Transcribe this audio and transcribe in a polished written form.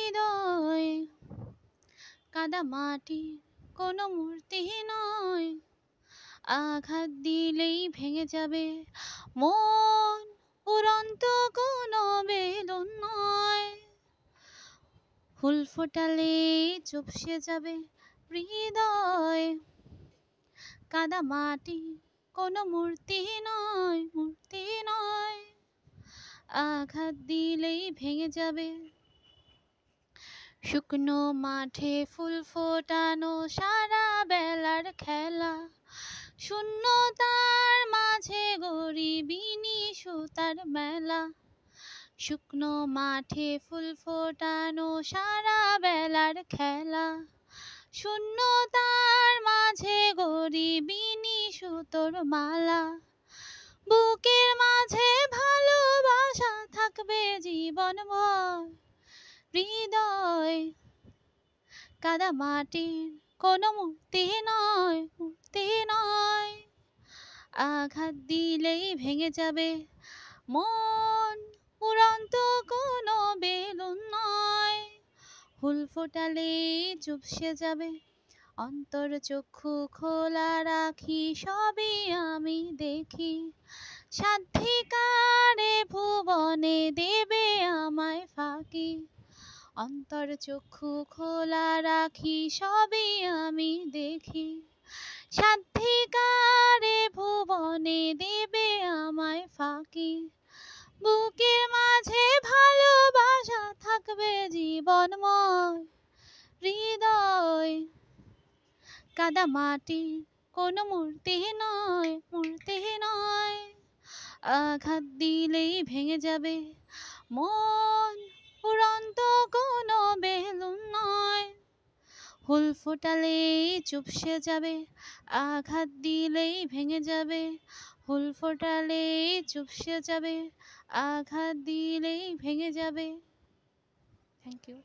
হৃদয় কাদা মাটি কোনো মূর্তি নয়, আঘাত দিলেই ভেঙে যাবে মন, উড়ন্ত কোনো বেলুন নয়। ফুল ফোটালে চুপসে যাবে হৃদয় কাদা মাটি কোনো মূর্তি নয়, মূর্তি নয়, আঘাত দিলেই ভেঙে যাবে। শুকনো মাঠে ফুল ফোটানো সারা বেলার খেলা, শূন্যতার মাঝে গরিবিনী সুতার মেলা। শুকনো মাঠে ফুল ফোটানো সারা বেলার খেলা, শূন্যতার মাঝে গরিবিনী সুতোর মালা। বুকের মাঝে ভালোবাসা থাকবে জীবনভর, হৃদয় কাদা মাটির কোনো মূর্তি নয়, মূর্তি নয়, আঘাত দিলেই ভেঙে যাবে মন, উড়ন্ত কোনো বেলুন নয়। ফুল ফোটালে চুপসে যাবে অন্তর, চক্ষু খোলা রাখি সবই আমি দেখি। সাধিকারে ভুবনে দেবে আমায় ফাঁকি, অন্তর চক্ষু খোলা রাখি সবই আমি দেখি। সাধিকারে ভুবনে দেবে আমায় ফাঁকি। বুকের মাঝে ভালোবাসা থাকবে জীবনময়, হৃদয় কাদা মাটির কোনো মূর্তি নয়, মূর্তি নয়, আঘাত দিলেই ভেঙে যাবে মন, উড়ন্ত কোনো বেলুন নয়। ফুল ফোটালে চুপসে যাবে, আঘাত দিলেই ভেঙে যাবে। ফুল ফোটালে চুপসে যাবে, আঘাত দিলেই ভেঙে যাবে। Thank you.